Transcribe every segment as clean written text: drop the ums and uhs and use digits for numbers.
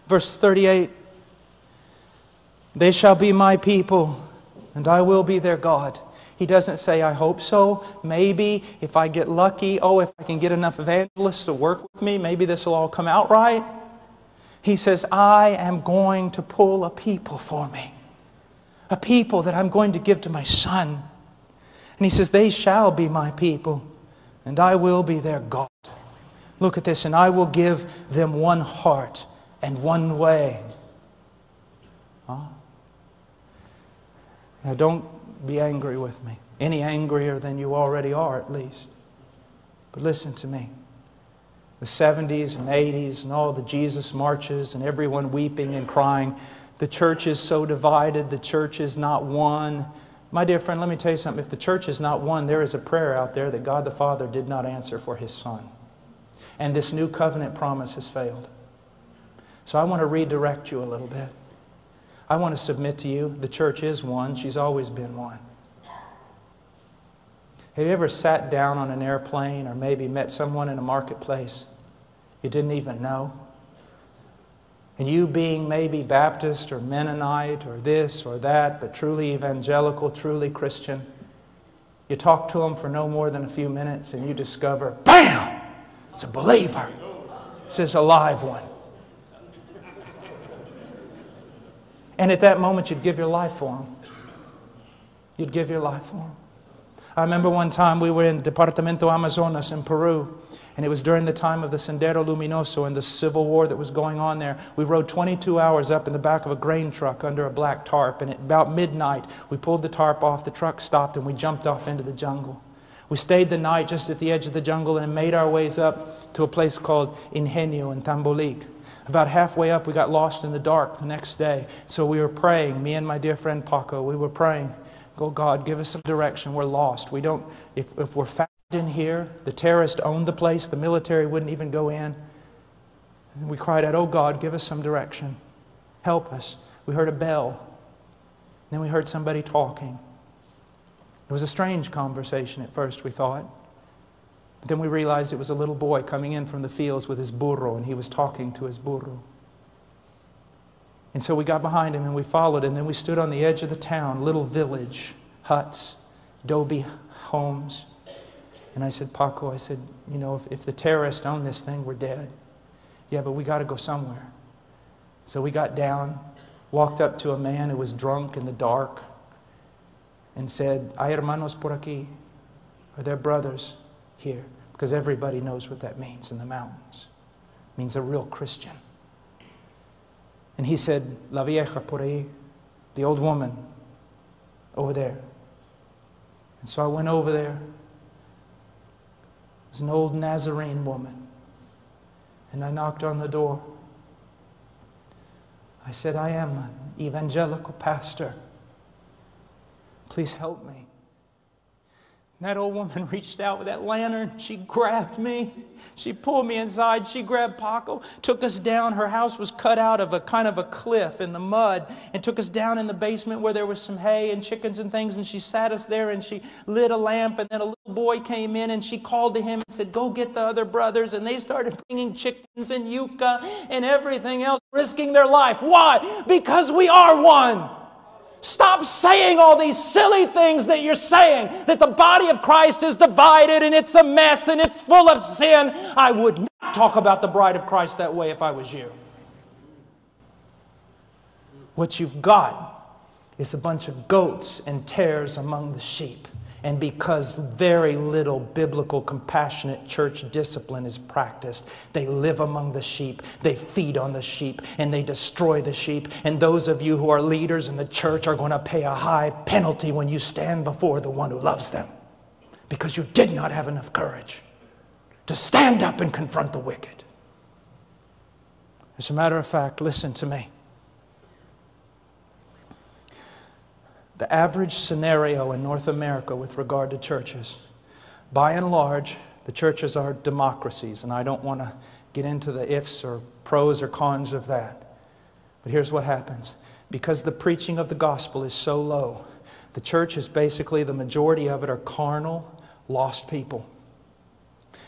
Verse 38, they shall be my people, and I will be their God. He doesn't say, I hope so, maybe, if I get lucky, if I can get enough evangelists to work with me, maybe this will all come out right. He says, I am going to pull a people for me. A people that I'm going to give to my Son. And He says, they shall be my people, and I will be their God. Look at this, and I will give them one heart and one way. Now don't be angry with me. Any angrier than you already are, at least. But listen to me. The 70s and 80s and all the Jesus marches and everyone weeping and crying. The church is so divided. The church is not one. My dear friend, let me tell you something. If the church is not one, there is a prayer out there that God the Father did not answer for His Son. And this new covenant promise has failed. So I want to redirect you a little bit. I want to submit to you, the church is one. She's always been one. Have you ever sat down on an airplane or maybe met someone in a marketplace you didn't even know? And you being maybe Baptist or Mennonite or this or that, but truly evangelical, truly Christian, you talk to them for no more than a few minutes and you discover, bam! It's a believer. It's a live one. And at that moment, you'd give your life for him. You'd give your life for him. I remember one time we were in Departamento Amazonas in Peru, and it was during the time of the Sendero Luminoso and the civil war that was going on there. We rode 22 hours up in the back of a grain truck under a black tarp, and at about midnight, we pulled the tarp off, the truck stopped, and we jumped off into the jungle. We stayed the night just at the edge of the jungle and made our ways up to a place called Ingenio in Tambolic. About halfway up, we got lost in the dark the next day. So we were praying, me and my dear friend Paco, we were praying, "Oh God, give us some direction. We're lost. We don't, if we're found in here, the terrorists owned the place, the military wouldn't even go in." And we cried out, "Oh God, give us some direction. Help us." We heard a bell. Then we heard somebody talking. It was a strange conversation at first, we thought. But then we realized it was a little boy coming in from the fields with his burro, and he was talking to his burro. And so we got behind him and we followed him. Then we stood on the edge of the town, little village, huts, adobe homes. And I said, "Paco," I said, if the terrorists own this thing, we're dead. "Yeah, but we got to go somewhere." So we got down, walked up to a man who was drunk in the dark, and said, "Hay hermanos por aquí." Are there brothers here? Because everybody knows what that means in the mountains. It means a real Christian. And he said, "La vieja por ahí," the old woman over there. And so I went over there. It was an old Nazarene woman. And I knocked on the door. I said, "I am an evangelical pastor. Please help me." And that old woman reached out with that lantern. She grabbed me. She pulled me inside. She grabbed Paco, took us down. Her house was cut out of a kind of a cliff in the mud, and took us down in the basement where there was some hay and chickens and things. And she sat us there and she lit a lamp. And then a little boy came in and she called to him and said, "Go get the other brothers." And they started bringing chickens and yucca and everything else, risking their life. Why? Because we are one. Stop saying all these silly things that you're saying, that the body of Christ is divided and it's a mess and it's full of sin. I would not talk about the bride of Christ that way if I was you. What you've got is a bunch of goats and tares among the sheep. And because very little biblical, compassionate church discipline is practiced, they live among the sheep, they feed on the sheep, and they destroy the sheep. And those of you who are leaders in the church are going to pay a high penalty when you stand before the one who loves them, because you did not have enough courage to stand up and confront the wicked. As a matter of fact, listen to me. The average scenario in North America with regard to churches, by and large, the churches are democracies, and I don't want to get into the ifs or pros or cons of that. But here's what happens. Because the preaching of the gospel is so low, the church is basically, the majority of it are carnal, lost people.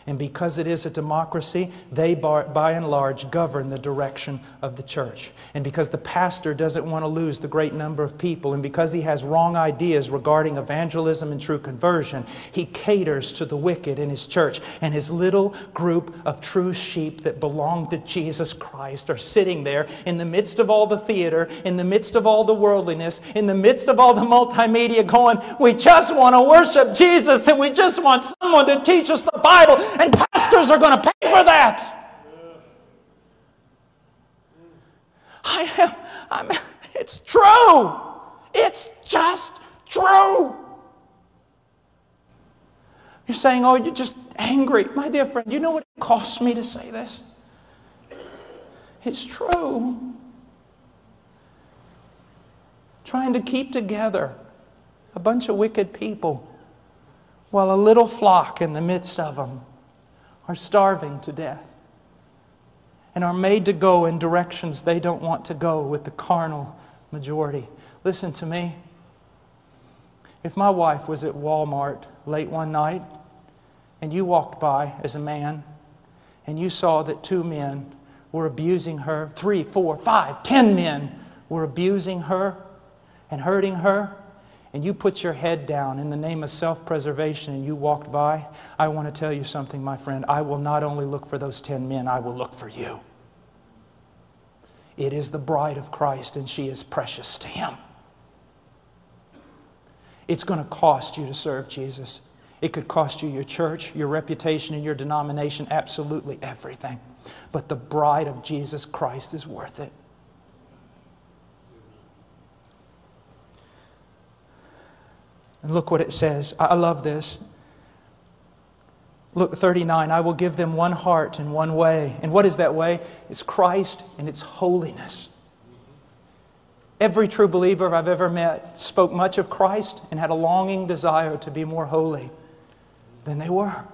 And because it is a democracy, they by and large govern the direction of the church. And because the pastor doesn't want to lose the great number of people, and because he has wrong ideas regarding evangelism and true conversion, he caters to the wicked in his church. And his little group of true sheep that belong to Jesus Christ are sitting there in the midst of all the theater, in the midst of all the worldliness, in the midst of all the multimedia going, we just want to worship Jesus and we just want someone to teach us the Bible. And pastors are going to pay for that. It's true. It's just true. You're saying, oh, you're just angry. My dear friend, you know what it costs me to say this? It's true. Trying to keep together a bunch of wicked people while a little flock in the midst of them are starving to death and are made to go in directions they don't want to go with the carnal majority. Listen to me. If my wife was at Walmart late one night and you walked by as a man and you saw that 2 men were abusing her, 3, 4, 5, 10 men were abusing her and hurting her, and you put your head down in the name of self-preservation and you walked by, I want to tell you something, my friend. I will not only look for those 10 men, I will look for you. It is the bride of Christ and she is precious to Him. It's going to cost you to serve Jesus. It could cost you your church, your reputation, and your denomination, absolutely everything. But the bride of Jesus Christ is worth it. And look what it says. I love this. Look, 39, I will give them one heart and one way. And what is that way? It's Christ and it's holiness. Every true believer I've ever met spoke much of Christ and had a longing desire to be more holy than they were.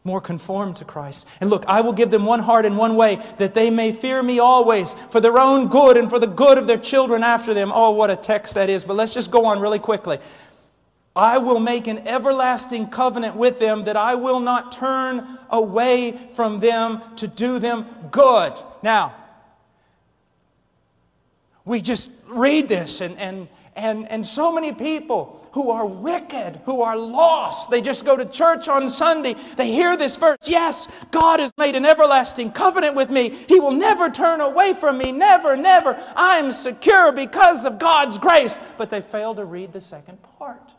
More conformed to Christ. And look, I will give them one heart and one way, that they may fear me always, for their own good and for the good of their children after them. Oh, what a text that is. But let's just go on really quickly. I will make an everlasting covenant with them, that I will not turn away from them to do them good. Now, we just read this and so many people who are wicked, who are lost, they just go to church on Sunday, they hear this verse, yes, God has made an everlasting covenant with me. He will never turn away from me, never, never. I'm secure because of God's grace. But they fail to read the second part.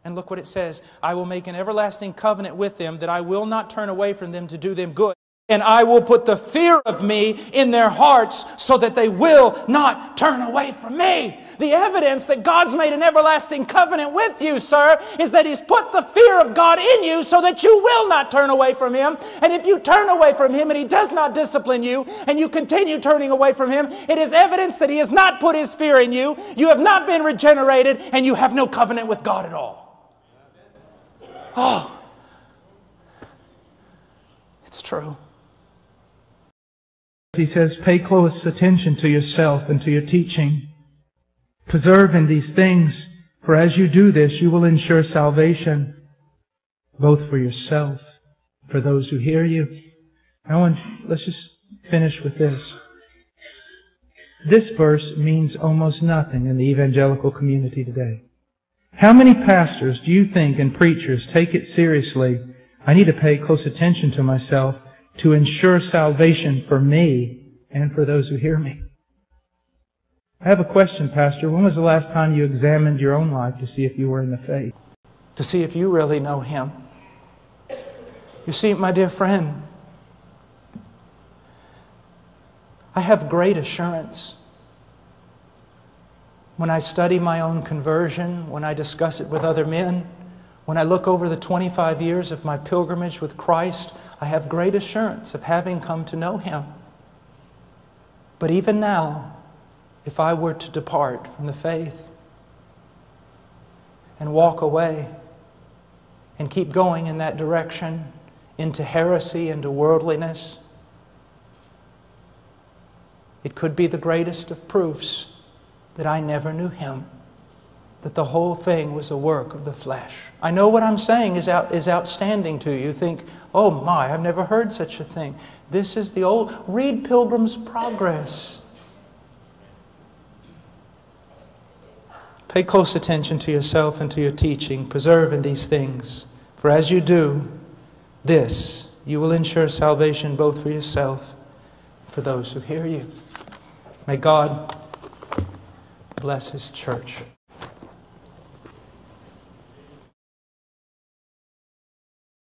And look what it says, I will make an everlasting covenant with them, that I will not turn away from them to do them good. And I will put the fear of me in their hearts so that they will not turn away from me. The evidence that God's made an everlasting covenant with you, sir, is that He's put the fear of God in you so that you will not turn away from Him. And if you turn away from Him and He does not discipline you and you continue turning away from Him, it is evidence that He has not put His fear in you. You have not been regenerated and you have no covenant with God at all. Oh, it's true. He says, pay close attention to yourself and to your teaching. Preserve in these things, for as you do this, you will ensure salvation, both for yourself, for those who hear you. Let's just finish with this. This verse means almost nothing in the evangelical community today. How many pastors do you think and preachers take it seriously? I need to pay close attention to myself to ensure salvation for me and for those who hear me. I have a question, Pastor. When was the last time you examined your own life to see if you were in the faith? To see if you really know Him. You see, my dear friend, I have great assurance when I study my own conversion, when I discuss it with other men, when I look over the 25 years of my pilgrimage with Christ, I have great assurance of having come to know Him. But even now, if I were to depart from the faith and walk away and keep going in that direction into heresy, into worldliness, it could be the greatest of proofs that I never knew Him. that the whole thing was a work of the flesh. I know what I'm saying is outstanding to you. You think, oh my, I've never heard such a thing. This is the old... Read Pilgrim's Progress. Pay close attention to yourself and to your teaching. Preserve in these things. For as you do this, you will ensure salvation both for yourself and for those who hear you. May God bless His church.